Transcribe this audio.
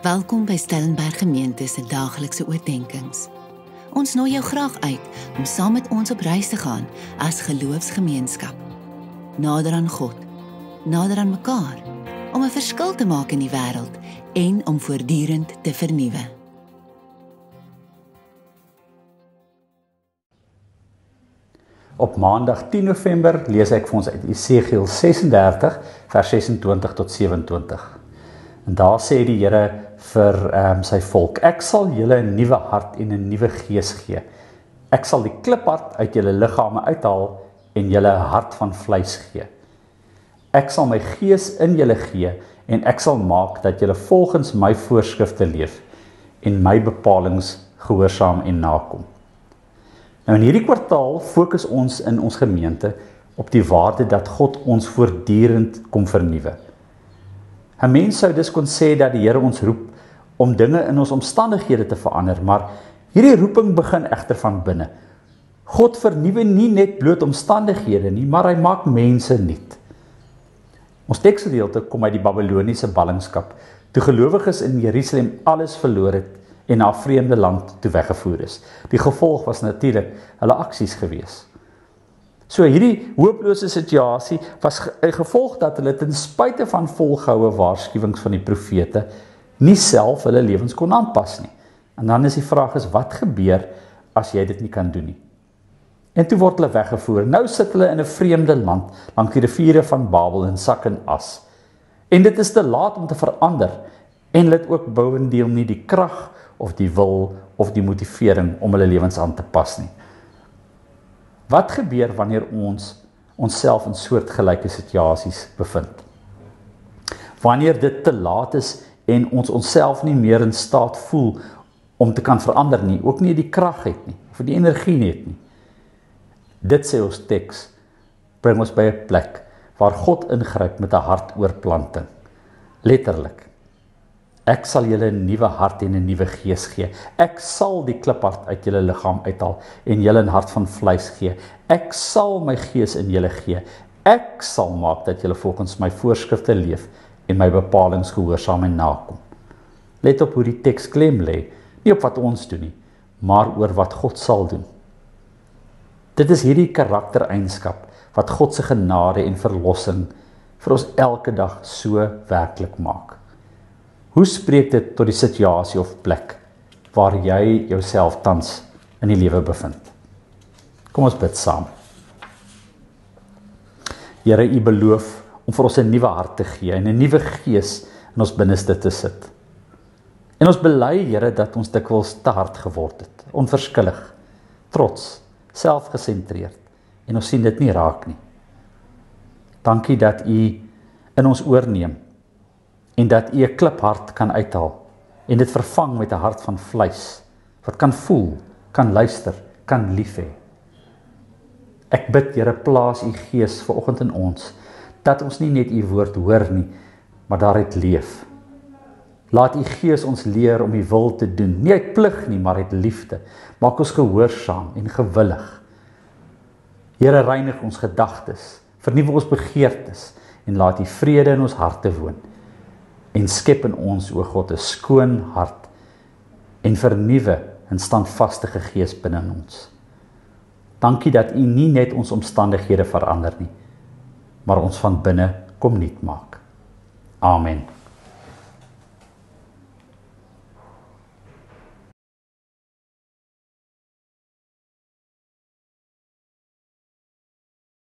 Welkom by Stellenberg Gemeente se daaglikse oordeenkings. Ons nooi jou graag uit om saam met ons op reis te gaan as geloofsgemeenskap. Nader aan God, nader aan mekaar, om 'n verskil te maak in die wêreld en om voortdurend te vernuwe. Op Maandag 10 November lees ek vir ons uit Esegiel 36 vers 26 tot 27. En daar sê die Here vir sy volk: ek sal julle 'n nuwe hart en 'n nuwe gees gee. Ek sal die kliphart uit julle liggame uithaal en julle 'n hart van vleis gee. Ek sal my gees in julle gee en ek sal maak dat julle volgens my voorskrifte leef en my bepalings gehoorsaam en nakom. Nou in hierdie kwartaal fokus ons in ons gemeente op die waarde dat God ons voortdurend kom vernuwe. 'n Mens sou dus kon sê dat die Here ons roep om dinge in ons omstandighede te verander, maar hierdie roeping begin egter van binne. God vernuwe nie net bloot omstandighede nie, maar hy maak mense nuut. Ons teksgedeelte kom uit die Babiloniese ballingskap, toe gelowiges in Jerusalem alles verloor het en na 'n vreemde land toe weggevoer is. Die gevolg was natuurlik hulle aksies gewees. So hierdie hopelose situasie was 'n gevolg dat hulle ten spyte van volgehoue waarskuwings van die profete nie self hulle lewens kon aanpas nie. En dan is die vraag wat gebeur as jy dit nie kan doen nie? En toe word hulle weggevoer. Nou sit hulle in 'n vreemde land langs die riviere van Babel in sak en as. En dit is te laat om te verander en hulle het ook bouendeel nie die krag of die wil of die motivering om hulle lewens aan te pas nie. Wat gebeur wanneer ons onsself in soortgelyke situasies bevind? Wanneer dit te laat is en ons onsself nie meer in staat voel om te kan verander nie, ook nie die krag het nie, of die energie het nie. Dit sê ons teks, bring ons by 'n plek waar God ingryp met 'n hartoorplanting. Letterlik. Ek sal julle 'n nuwe hart en 'n nuwe gees gee. Ek sal die kliphart uit julle liggaam uithaal en julle 'n hart van vleis gee. Ek sal my gees in julle gee. Ek sal maak dat julle volgens my voorskrifte leef en my bepalings gehoorsaam en nakom. Let op hoe die teks klem lê, nie op wat ons doen nie, maar oor wat God sal doen. Dit is hierdie karaktereienskap wat God se genade en verlossing vir ons elke dag so werklik maak. Hoe spreek dit tot die situasie of plek waar jy jouself tans in die lewe bevind? Kom ons bid saam. Here, U beloof om vir ons 'n nuwe hart te gee en 'n nuwe gees in ons binneste te sit. En ons bely, Here, dat ons dikwels te hard geword het, onverskillig, trots, selfgesentreerd, en ons sien dit nie raak nie. Dankie dat U in ons oorneem en dat U 'n kliphart kan uithaal en dit vervang met 'n hart van vleis wat kan voel, kan luister, kan lief hê. Ek bid, Here, plaas U Gees vanoggend in ons, dat ons nie net U woord hoor nie, maar daaruit leef. Laat U Gees ons leer om U wil te doen, nie uit plig nie, maar uit liefde. Maak ons gehoorsaam en gewillig. Here, reinig ons gedagtes, vernuwe ons begeertes en laat U vrede in ons harte woon. En skep in ons, o God, 'n skoon hart en vernuwe 'n standvaste gees binne in ons. Dankie dat U nie net ons omstandighede verander nie, maar ons van binne kom nuut maak. Amen.